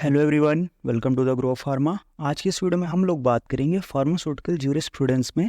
Hello everyone, welcome to the grow pharma. आज की इस वीडियो में हम लोग बात करेंगे फार्मास्यूटिकल ज्यूरिस्प्रूडेंस में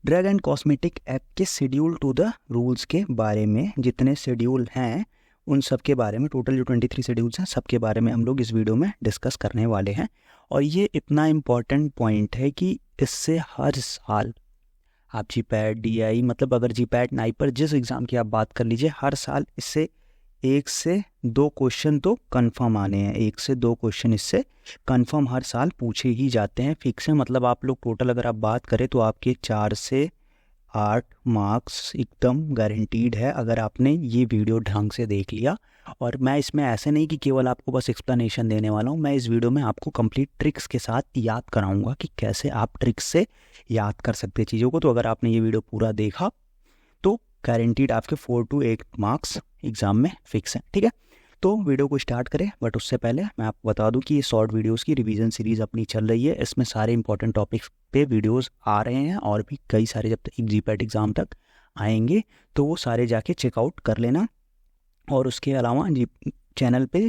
ड्रग एंड कॉस्मेटिक एक्ट के शेड्यूल टू द रूल्स के बारे में। जितने शेड्यूल हैं उन सब के बारे में, टोटल जो 23 शेड्यूल्स हैं सब के बारे में हम लोग इस वीडियो में डिस्कस करने वाले हैं। और ये इतना इम्पॉर्टेंट पॉइंट है कि इससे हर साल आप जीपैट DI मतलब अगर जीपैट नाइपर जिस एग्ज़ाम की आप बात कर लीजिए, हर साल इससे 1 से 2 क्वेश्चन तो कंफर्म आने हैं। 1 से 2 क्वेश्चन इससे कंफर्म हर साल पूछे ही जाते हैं, फिक्स है। मतलब आप लोग टोटल अगर आप बात करें तो आपके 4 से 8 मार्क्स एकदम गारंटीड है अगर आपने ये वीडियो ढंग से देख लिया। और मैं इसमें ऐसे नहीं कि केवल आपको बस एक्सप्लेनेशन देने वाला हूँ, मैं इस वीडियो में आपको कंप्लीट ट्रिक्स के साथ याद कराऊंगा कि कैसे आप ट्रिक्स से याद कर सकते हैं चीज़ों को। तो अगर आपने ये वीडियो पूरा देखा तो गारंटीड आपके 4 to 8 मार्क्स एग्ज़ाम में फिक्स हैं, ठीक है। तो वीडियो को स्टार्ट करें, बट उससे पहले मैं आपको बता दूं कि ये शॉर्ट वीडियोस की रिवीजन सीरीज़ अपनी चल रही है। इसमें सारे इंपॉर्टेंट टॉपिक्स पे वीडियोस आ रहे हैं और भी कई सारे जब तक जीपैट एग्ज़ाम तक आएंगे तो वो सारे जाके चेकआउट कर लेना। और उसके अलावा जी चैनल पे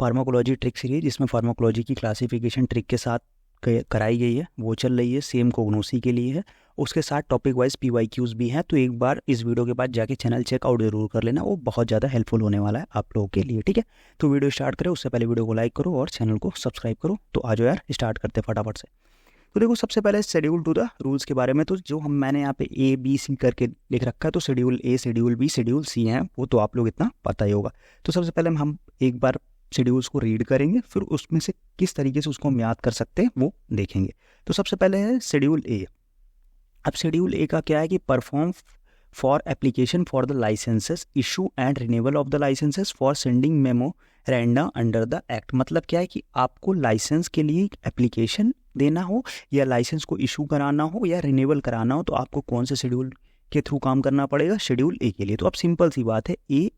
फार्माकोलॉजी ट्रिक सीरीज, जिसमें फार्माकोलॉजी की क्लासिफिकेशन ट्रिक के साथ कराई गई है, वो चल रही है, सेम कोग्नोसी के लिए है। उसके साथ टॉपिक वाइज PYQs भी हैं। तो एक बार इस वीडियो के बाद जाके चैनल चेकआउट जरूर कर लेना, वो बहुत ज़्यादा हेल्पफुल होने वाला है आप लोगों के लिए, ठीक है। तो वीडियो स्टार्ट करें उससे पहले वीडियो को लाइक करो और चैनल को सब्सक्राइब करो। तो आ जाओ यार, स्टार्ट करते फटाफट से। तो देखो, सबसे पहले शेड्यूल टू द रूल्स के बारे में, तो जो मैंने यहाँ पे A B C करके लिख रखा है, तो schedule A, schedule B, schedule C है, वो तो आप लोग इतना पता ही होगा। तो सबसे पहले हम एक बार शेड्यूल्स को रीड करेंगे, फिर उसमें से किस तरीके से उसको हम याद कर सकते हैं वो देखेंगे। तो सबसे पहले है शेड्यूल A। अब शेड्यूल A का क्या है कि perform for application for the licences, issue and renewal of the licences for sending memoranda under the act. मतलब क्या है कि आपको लाइसेंस के लिए एप्लीकेशन देना हो या लाइसेंस को इशू कराना हो या रिन्यूअल कराना हो, तो आपको कौन से शेड्यूल के थ्रू काम करना पड़ेगा? शेड्यूल A के लिए। तो अब सिंपल सी बात है,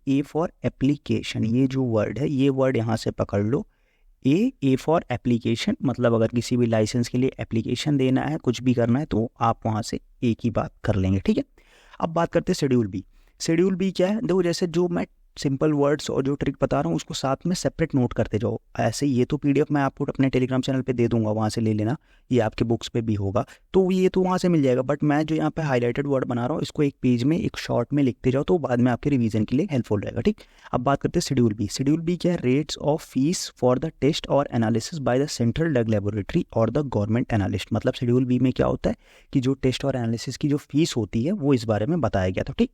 A फॉर एप्लीकेशन, ये जो वर्ड है, ये वर्ड यहाँ से पकड़ लो। A फॉर एप्लीकेशन मतलब अगर किसी भी लाइसेंस के लिए एप्लीकेशन देना है, कुछ भी करना है, तो आप वहाँ से A की बात कर लेंगे, ठीक है। अब बात करते हैं शेड्यूल B। शेड्यूल B क्या है? देखो, जैसे जो मैं सिंपल वर्ड्स और जो ट्रिक बता रहा हूँ उसको साथ में सेपरेट नोट करते जाओ। ऐसे ये तो PDF मैं आपको अपने टेलीग्राम चैनल पे दे दूंगा, वहाँ से ले लेना, ये आपके बुक्स पे भी होगा, तो ये तो वहाँ से मिल जाएगा। बट मैं जो यहाँ पे हाईलाइटेड वर्ड बना रहा हूँ, इसको एक पेज में एक शॉर्ट में लिखते जाओ, तो बाद में आपके रिवीजन के लिए हेल्पफुल रहेगा, ठीक। अब बात करते हैं शेड्यूल B। शेड्यूल B क्या है? Rates of fees for the test और analysis by the central drug laboratory और द गवर्नमेंट एनालिस्ट। मतलब शेड्यूल B में क्या होता है कि जो टेस्ट और एनालिसिस की जो फीस होती है वो इस बारे में बताया गया था, ठीक।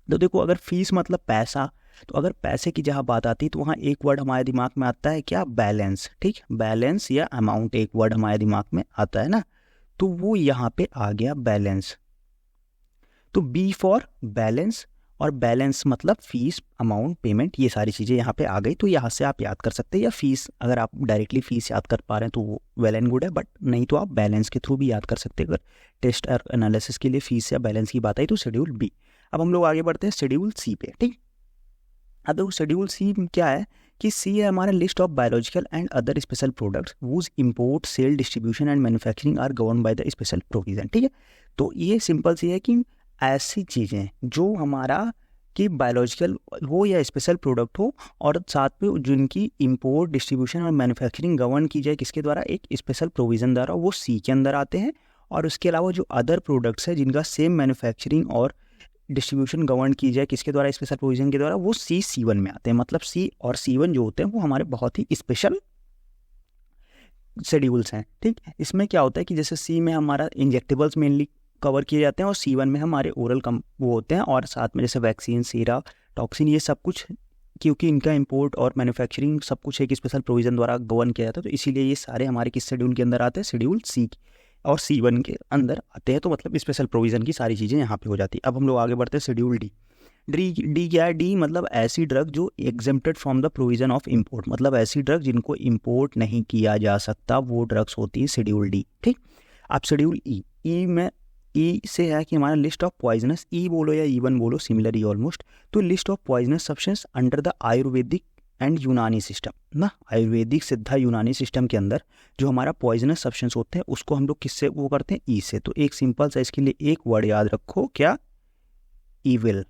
तो देखो, अगर फीस मतलब पैसा, तो अगर पैसे की जहाँ बात आती है तो वहाँ एक वर्ड हमारे दिमाग में आता है क्या? बैलेंस, ठीक। बैलेंस या अमाउंट एक वर्ड हमारे दिमाग में आता है ना, तो वो यहाँ पे आ गया बैलेंस। तो B फॉर बैलेंस, और बैलेंस मतलब फीस, अमाउंट, पेमेंट, ये सारी चीज़ें यहाँ पे आ गई। तो यहाँ से आप याद कर सकते हैं, या फीस अगर आप डायरेक्टली फीस याद कर पा रहे हैं तो वो वेल एंड गुड है, बट नहीं तो आप बैलेंस के थ्रू भी याद कर सकते हैं। अगर टेस्ट और एनालिसिस के लिए फीस या बैलेंस की बात आई तो शेड्यूल B। अब हम लोग आगे बढ़ते हैं शेड्यूल C पे, ठीक। अब देखो, शेड्यूल C में क्या है कि C है हमारा list of biological and other special products whose import, sale, distribution and manufacturing are govern by the special provision, ठीक है। तो ये सिंपल सी है कि ऐसी चीज़ें जो हमारा कि बायोलॉजिकल हो या स्पेशल प्रोडक्ट हो, और साथ में जिनकी इंपोर्ट, डिस्ट्रीब्यूशन और मैन्युफैक्चरिंग गवर्न की जाए किसके द्वारा? एक स्पेशल प्रोविज़न द्वारा, वो C के अंदर आते हैं। और उसके अलावा जो अदर प्रोडक्ट्स है जिनका सेम मैन्युफैक्चरिंग और डिस्ट्रीब्यूशन गवर्न की जाए किसके द्वारा? स्पेशल प्रोविजन के द्वारा, वो C1 में आते हैं। मतलब C और C1 जो होते हैं वो हमारे बहुत ही स्पेशल शेड्यूल्स हैं, ठीक। इसमें क्या होता है कि जैसे C में हमारा इंजेक्टेबल्स मेनली कवर किए जाते हैं और C1 में हमारे ओरल कम वो होते हैं, और साथ में जैसे वैक्सीन, सीरा, टॉक्सिन, ये सब कुछ, क्योंकि इनका इंपोर्ट और मैन्युफैक्चरिंग सब कुछ एक स्पेशल प्रोविजन द्वारा गवर्न किया जाता है, तो इसीलिए ये सारे हमारे किस शेड्यूल के अंदर आते हैं? शेड्यूल C और C1 के अंदर आते हैं। तो मतलब स्पेशल प्रोविजन की सारी चीज़ें यहाँ पे हो जाती है। अब हम लोग आगे बढ़ते हैं शेड्यूल D। डी क्या है? डी मतलब ऐसी ड्रग जो exempted from the provision of import, मतलब ऐसी ड्रग जिनको इंपोर्ट नहीं किया जा सकता, वो ड्रग्स होती है शेड्यूल D, ठीक। अब शेड्यूल ई में ई से है कि हमारा लिस्ट ऑफ पॉइजनस, ई बोलो या E1 बोलो, सिमिलर ही ऑलमोस्ट। तो list of poisonous substance under the Ayurvedic and यूनानी सिस्टम ना, आयुर्वेदिक सिद्धा यूनानी सिस्टम के अंदर जो हमारा पॉइजनस सब्सटेंस होते हैं उसको हम लोग किससे वो करते हैं? ई से। तो एक सिंपल सा इसके लिए एक वर्ड याद रखो, क्या? ईविल।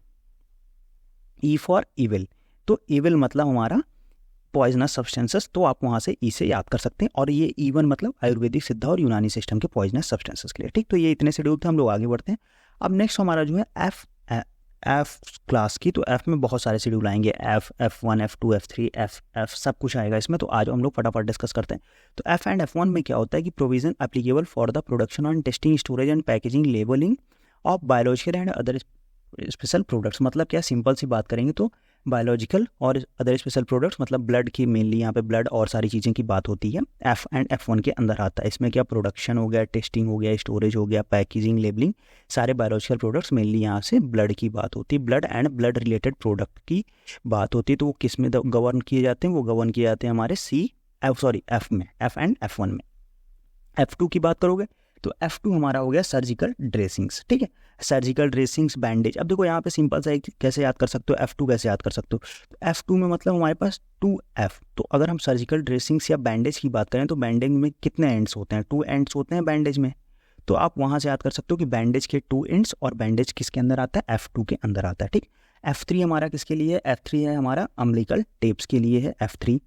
E for evil. तो इविल मतलब हमारा पॉइजनस सब्सटेंसेस, तो आप वहाँ से ई से याद कर सकते हैं। और ये E1 मतलब आयुर्वेदिक, सिद्धा और यूनानी सिस्टम के पॉइजनस सब्सटेंसेस के लिए, ठीक। तो ये इतने शेड्यूल थे, हम लोग आगे बढ़ते हैं। अब नेक्स्ट हमारा जो है एफ क्लास की, तो एफ में बहुत सारे शेड्यूल आएंगे, F1, F2, F3, F सब कुछ आएगा इसमें। तो आज हम लोग फटाफट डिस्कस करते हैं। तो एफ एंड F1 में क्या होता है कि provision applicable for the production on testing, storage and packaging, labelling of biological and other special products. मतलब क्या, सिंपल सी बात करेंगे तो बायोलॉजिकल और अदर स्पेशल प्रोडक्ट्स, मतलब ब्लड की, मेनली यहाँ पे ब्लड और सारी चीज़ें की बात होती है, एफ एंड F1 के अंदर आता है। इसमें क्या, प्रोडक्शन हो गया, टेस्टिंग हो गया, स्टोरेज हो गया, पैकेजिंग, लेबलिंग, सारे बायोलॉजिकल प्रोडक्ट्स, मेनली यहाँ से ब्लड की बात होती है, blood and blood related product की बात होती है। तो वो किस में गवर्न किए जाते हैं, वो गवर्न किए जाते हैं हमारे एफ में, एफ एंड F1 में। F2 की बात करोगे तो F2 हमारा हो गया सर्जिकल ड्रेसिंग्स, ठीक है, सर्जिकल ड्रेसिंग्स, बैंडेज। अब देखो यहाँ पे सिंपल सा एक कैसे याद कर सकते हो, F2 कैसे याद कर सकते हो, तो F2 में मतलब हमारे पास 2F। तो अगर हम सर्जिकल ड्रेसिंग्स या बैंडेज की बात करें तो बैंडेज में कितने एंड्स होते हैं, 2 एंड्स होते हैं बैंडेज में। तो आप वहाँ से याद कर सकते हो कि बैंडेज के 2 एंड्स, और बैंडेज किसके अंदर आता है, F2 के अंदर आता है, ठीक। F3 हमारा किसके लिए है, F3 है हमारा अम्बिलिकल टेप्स के लिए है, F3।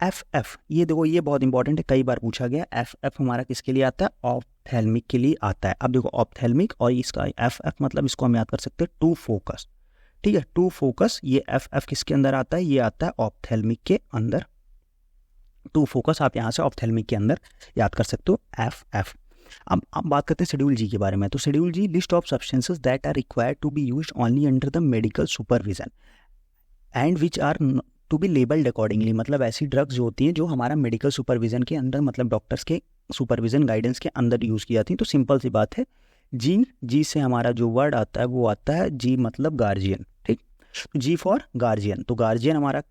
FF, ये देखो ये बहुत इंपॉर्टेंट है, कई बार पूछा गया। FF हमारा किसके लिए आता है, ऑप्थेल्मिक के लिए आता है। अब देखो ऑप्थेल्मिक और इसका FF मतलब इसको हम याद कर सकते हैं टू फोकस, ठीक है, टू फोकस। ये FF किसके अंदर आता है, ये आता है ऑप्थेल्मिक के अंदर, टू फोकस आप यहाँ से ऑप्थेल्मिक के अंदर याद कर सकते हो, FF। अब बात करते हैं शेड्यूल जी के बारे में। तो schedule G, list of substances that are required to be used only under the medical supervision and which are to be labelled accordingly. मतलब ऐसी ड्रग्स जो होती हैं जो हमारा मेडिकल सुपरविजन के अंदर, मतलब डॉक्टर्स के सुपरविजन गाइडेंस के अंदर यूज़ की जाती हैं। तो सिंपल सी बात है, जी से हमारा जो वर्ड आता है वो आता है जी मतलब गार्जियन, ठीक। तो जी फॉर गार्जियन, तो गार्जियन हमारा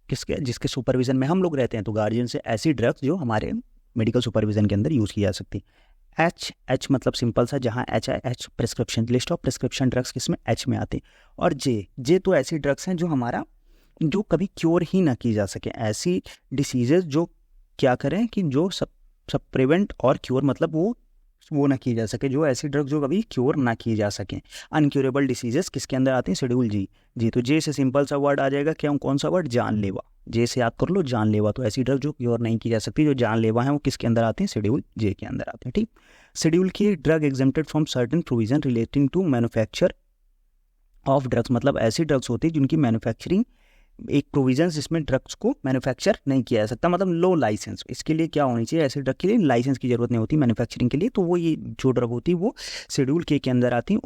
किसके, जिसके सुपरविजन में हम लोग रहते हैं। तो गार्जियन से ऐसी ड्रग्स जो हमारे मेडिकल सुपरविजन के अंदर यूज़ की जा सकती है। एच मतलब सिंपल सा, जहाँ एच है, H prescription, list of prescription drugs किसमें, एच में आती है। और जे तो ऐसी ड्रग्स हैं जो कभी क्योर ही ना की जा सके, ऐसी डिसीजेज जो क्या करें कि जो सब प्रिवेंट और क्योर, मतलब वो ना की जा सके, जो ऐसी ड्रग जो कभी क्योर ना की जा सके। अनक्योरेबल डिसीजेस किसके अंदर आती हैं, शेड्यूल जी। तो जे से सिंपल सा वर्ड आ जाएगा, क्या, कौन सा वर्ड, जानलेवा। जे से याद कर लो, जानलेवा। तो ऐसी ड्रग जो क्योर नहीं की जा सकती, जो जानलेवा है, वो किसके अंदर आते हैं, शेड्यूल जे के अंदर आते हैं, ठीक। Schedule K drug exempted from certain provision relating to manufacture of drugs, मतलब ऐसी ड्रग्स होती है जिनकी मैन्युफैक्चरिंग, एक प्रोविजन जिसमें ड्रग्स को मैन्युफैक्चर नहीं किया जा सकता, मतलब लो लाइसेंस। इसके लिए क्या होनी चाहिए, ऐसे ड्रग के लिए लाइसेंस की जरूरत नहीं होती मैन्युफैक्चरिंग के लिए। तो वो ये जो ड्रग होती है वो शेड्यूल के अंदर आती है,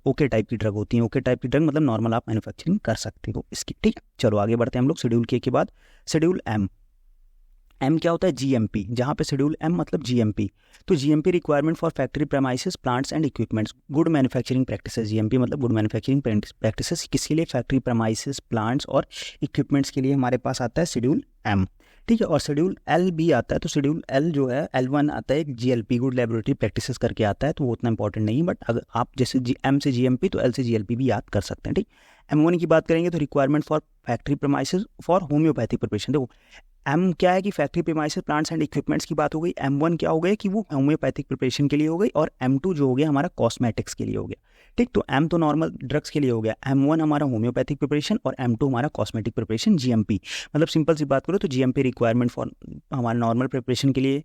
ओके टाइप की ड्रग होती है। ओके टाइप की ड्रग मतलब नॉर्मल आप मैन्युफैक्चरिंग कर सकते हो इसकी, ठीक। चलो आगे बढ़ते हैं हम लोग शेड्यूल के बाद। शेड्यूल एम क्या होता है, GMP, जहाँ पे शेड्यूल M मतलब GMP। तो GMP requirement for factory premises, plants and equipments, good manufacturing practices. GMP मतलब गुड मैन्युफैक्चरिंग प्रैक्टिसेस, किसके लिए, फैक्ट्री प्रेमाइसेस, प्लांट्स और इक्विपमेंट्स के लिए हमारे पास आता है शेड्यूल M, ठीक है। और शेड्यूल L भी आता है। तो शेड्यूल L जो है, L1 आता है GLP, गुड लेबोरेटरी प्रैक्टिसेस करके आता है, तो वो उतना इंपॉर्टेंट नहीं है। बट अगर आप जैसे M से GMP तो L से GLP भी याद कर सकते हैं, ठीक। M1 की बात करेंगे तो requirement for factory premises for homeopathic preparation. देखो M क्या है कि factory premises, plants and equipments की बात हो गई। M1 क्या हो गया कि वो होम्योपैथिक प्रिपरेशन के लिए हो गई, और M2 जो हो गया हमारा कॉस्मेटिक्स के लिए हो गया, ठीक। तो M तो नॉर्मल ड्रग्स के लिए हो गया, M1 हमारा होम्योपैथिक प्रिपरेशन, और M2 हमारा कॉस्मेटिक प्रिपरेशन, GMP। मतलब सिंपल सी बात करो तो GMP रिक्वायरमेंट फॉर हमारा नॉर्मल प्रिपरेशन के लिए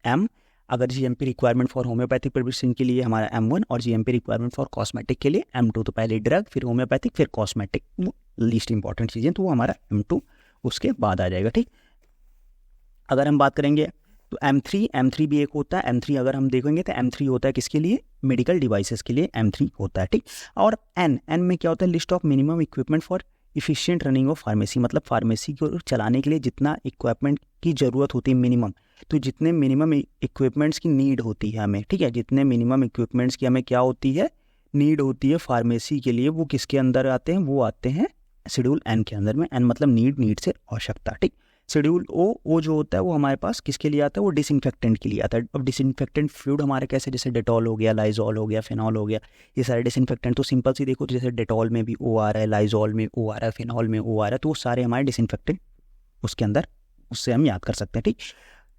M, अगर GMP requirement for homeopathic preparation के लिए हमारा M1, और GMP रिक्वायरमेंट फॉर कॉस्मेटिक के लिए M2। तो पहले ड्रग, फिर होम्योपैथिक, फिर कॉस्मेटिक, वो लीस्ट इंपॉर्टेंट चीज़ें, तो वो हमारा M2 उसके बाद आ जाएगा, ठीक। अगर हम बात करेंगे तो M3 भी एक होता है। M3 अगर हम देखेंगे तो M3 होता है किसके लिए, मेडिकल डिवाइसेस के लिए M3 होता है, ठीक। और N में क्या होता है, list of minimum equipment for efficient running of pharmacy, मतलब फार्मेसी को चलाने के लिए जितना इक्विपमेंट की ज़रूरत होती है मिनिमम, तो जितने मिनिमम इक्विपमेंट्स की नीड होती है हमें, ठीक है, जितने मिनिमम इक्विपमेंट्स की हमें क्या होती है, नीड होती है फार्मेसी के लिए, वो किसके अंदर आते हैं, वो आते हैं शेड्यूल N के अंदर में। N मतलब नीड से आवश्यकता, ठीक। शेड्यूल O जो होता है वो हमारे पास किसके लिए आता है, वो डिसइंफेक्टेंट के लिए आता है। अब डिसइंफेक्टेंट फ्लूइड हमारे कैसे, जैसे डेटॉल हो गया, लाइजॉल हो गया, फिनॉल हो गया, ये सारे डिसइंफेक्टेंट। तो सिंपल सी देखो, जैसे डेटॉल में भी O आ रहा है, लाइजॉल में O आ रहा है, फिनॉल में O आ रहा है, तो वो सारे हमारे डिसइंफेक्टेंट उसके अंदर, उससे हम याद कर सकते हैं, ठीक।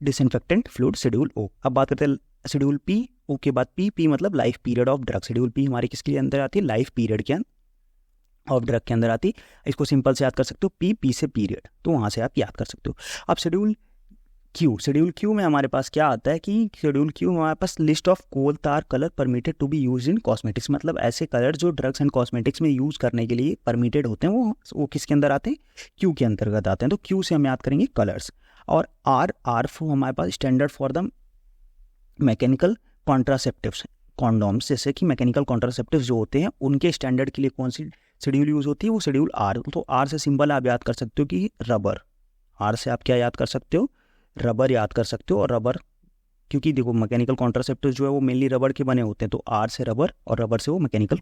Disinfectant fluid schedule O। अब बात करते हैं शेड्यूल P। O के बाद P मतलब life period of drug. Schedule P हमारे किसके लिए अंदर आती है, लाइफ पीरियड के ऑफ ड्रग के अंदर आती। इसको सिंपल से याद कर सकते हो, पी से पीरियड, तो वहाँ से आप याद कर सकते हो। अब शेड्यूल क्यू में हमारे पास क्या आता है कि शेड्यूल क्यू में हमारे पास list of coal tar colour permitted to be use in cosmetics, मतलब ऐसे कलर जो ड्रग्स एंड कॉस्मेटिक्स में यूज़ करने के लिए परमिटेड होते हैं वो किसके अंदर आते हैं, क्यू के अंतर्गत आते हैं। तो क्यू से हम याद करेंगे कलर्स। और आर हमारे पास standard for the mechanical contraceptives, condoms, जैसे कि मैकेनिकल कॉन्ट्रासेप्टिव्स जो होते हैं उनके स्टैंडर्ड के लिए कौन सी शेड्यूल यूज़ होती है, वो शेड्यूल आर। तो आर से सिंबल आप याद कर सकते हो कि रबर, आर से आप क्या याद कर सकते हो, रबर याद कर सकते हो। और रबर, क्योंकि देखो मैकेनिकल कॉन्ट्रासेप्टिव्स जो है वो मेनली रबर के बने होते हैं, तो आर से रबर और रबर से वो मैकेनिकल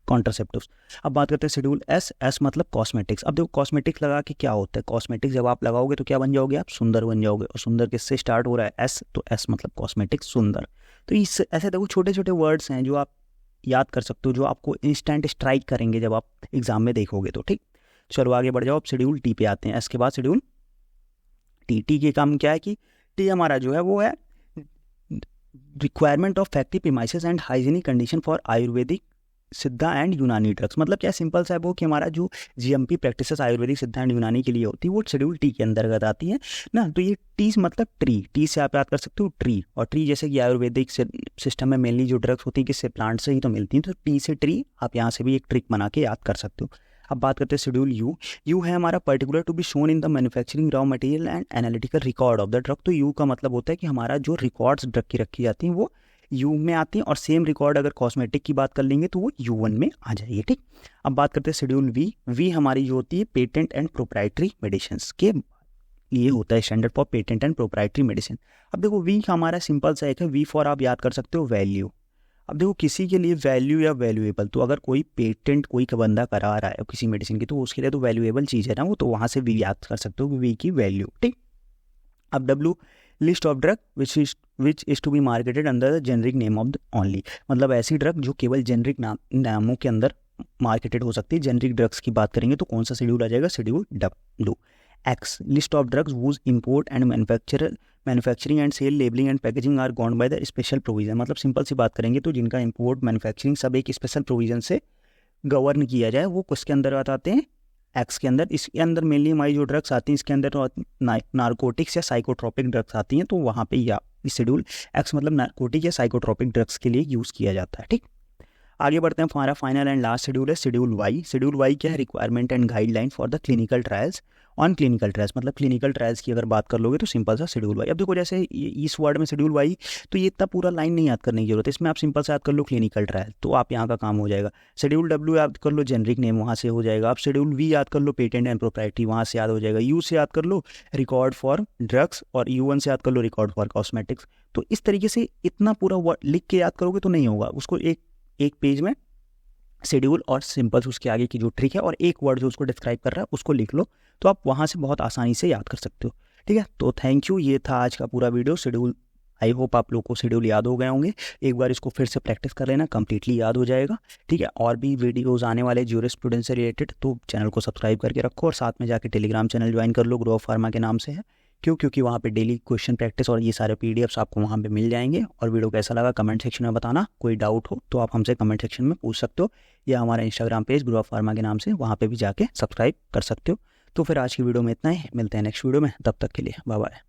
कॉन्ट्रासेप्टिव्स। अब बात करते हैं शेड्यूल एस मतलब कॉस्मेटिक्स। अब देखो कॉस्मेटिक्स लगा के क्या होता है, कॉस्मेटिक्स जब आप लगाओगे तो क्या बन जाओगे आप, सुंदर बन जाओगे। और सुंदर किससे स्टार्ट हो रहा है, एस, तो एस मतलब कॉस्मेटिक्स, सुंदर। तो इस ऐसे देखो छोटे छोटे वर्ड्स हैं जो आप याद कर सकते हो, जो आपको इंस्टेंट स्ट्राइक करेंगे जब आप एग्जाम में देखोगे तो। ठीक, चलो आगे बढ़ जाओ। अब शेड्यूल टी पे आते हैं, एस के बाद शेड्यूल टी के काम क्या है कि टी हमारा जो है वो है requirement of factory premises and hygienic condition for Ayurvedic, सिद्धा एंड यूनानी ड्रग्स। मतलब क्या सिंपल सा है वो कि हमारा जो जीएमपी प्रैक्टिसेस आयुर्वेदिक, सिद्धा एंड यूनानी के लिए होती है वो शेड्यूल टी के अंतर्गत आती है ना। तो ये टी मतलब ट्री, टी से आप याद कर सकते हो ट्री। और ट्री जैसे कि आयुर्वेदिक सिस्टम में मेनली जो ड्रग्स होती है किससे, प्लांट से ही तो मिलती हैं, तो टी से ट्री आप यहाँ से भी एक ट्रिक बना के याद कर सकते हो। अब बात करते हैं शेड्यूल यू है हमारा particular to be shown in the manufacturing raw material and analytical record of the drug. तो यू का मतलब होता है कि हमारा जो रिकॉर्ड्स ड्रग की रखी जाती हैं वो यू में आती हैं, और सेम रिकॉर्ड अगर कॉस्मेटिक की बात कर लेंगे तो वो U1 में आ जाएगी। ठीक, अब बात करते हैं शेड्यूल वी हमारी जो होती है पेटेंट एंड प्रोप्राइटरी मेडिसिन के लिए होता है, standard for patent and proprietary medicine. अब देखो वी हमारा सिंपल सा एक है, वी फॉर आप याद कर सकते हो वैल्यू। अब देखो किसी के लिए वैल्यू या वैल्यूएबल, तो अगर कोई पेटेंट कोई का बंदा करा रहा है किसी मेडिसिन की तो उसके लिए तो वैल्यूएबल चीज़ है ना वो, तो वहाँ से वी याद कर सकते हो कि वी की वैल्यू। ठीक, अब W list of drug which is to be marketed under the generic name of the only, मतलब ऐसी ड्रग जो केवल जेनरिक नामों के अंदर मार्केटेड हो सकती है। जेनरिक ड्रग्स की बात करेंगे तो कौन सा शेड्यूल आ जाएगा, schedule W. X list of drugs whose import and manufacturing and sale, labelling and packaging are gone by the special provision. मतलब सिंपल सी बात करेंगे तो जिनका इम्पोर्ट मैन्युफैक्चरिंग सब एक स्पेशल प्रोविजन से गवर्न किया जाए वो किसके अंदर आते हैं, एक्स के अंदर। इसके अंदर मेनली हमारी जो ड्रग्स आती हैं इसके अंदर तो नारकोटिक्स या साइकोट्रोपिक ड्रग्स आती हैं, तो वहाँ पे या शेड्यूल एक्स मतलब नारकोटिक या साइकोट्रोपिक ड्रग्स के लिए यूज़ किया जाता है। ठीक, आगे बढ़ते हैं। हमारा फाइनल एंड लास्ट शेड्यूल है शेड्यूल वाई। शेड्यूल वाई क्या है, requirement and guideline for the clinical trials on clinical trials, मतलब क्लिनिकल ट्रायल्स की अगर बात कर लोगे तो सिंपल सा शेड्यूल वाई। अब देखो जैसे इस वर्ड में शेड्यूल वाई, तो ये इतना पूरा लाइन नहीं याद करने की जरूरत है, इसमें आप सिंपल से याद कर लो क्लिनिकल ट्रायल, तो आप यहाँ का काम हो जाएगा। शेड्यूल डब्ल्यू याद कर लो जेनरिक नेम, वहाँ से हो जाएगा। आप शेड्यूल वी याद कर लो पेटेंट एंड प्रोप्राइटरी, वहाँ से याद हो जाएगा। यू से याद कर लो रिकॉर्ड फॉर ड्रग्स, और U1 से याद कर लो रिकॉर्ड फॉर कॉस्मेटिक्स। तो इस तरीके से इतना पूरा वर्ड लिख के याद करोगे तो नहीं होगा, उसको एक पेज में शेड्यूल और सिंपल उसके आगे की जो ट्रिक है और एक वर्ड जो उसको डिस्क्राइब कर रहा है उसको लिख लो, तो आप वहाँ से बहुत आसानी से याद कर सकते हो। ठीक है, तो थैंक यू, ये था आज का पूरा वीडियो शेड्यूल। आई होप आप लोगों को शेड्यूल याद हो गए होंगे, एक बार इसको फिर से प्रैक्टिस कर लेना, कंप्लीटली याद हो जाएगा। ठीक है, और भी वीडियोस आने वाले ज्यूरिस्प्रूडेंस से रिलेटेड, तो चैनल को सब्सक्राइब करके रखो और साथ में जाके टेलीग्राम चैनल ज्वाइन कर लो, ग्रो ऑफ फार्मा के नाम से है। क्योंकि वहाँ पे डेली क्वेश्चन प्रैक्टिस और ये सारे PDFs आपको वहाँ पे मिल जाएंगे। और वीडियो कैसा लगा कमेंट सेक्शन में बताना, कोई डाउट हो तो आप हमसे कमेंट सेक्शन में पूछ सकते हो, या हमारा Instagram page grow of pharma के नाम से वहाँ पे भी जाके सब्सक्राइब कर सकते हो। तो फिर आज की वीडियो में इतना ही, मिलते हैं नेक्स्ट वीडियो में, तब तक के लिए बाय बाय।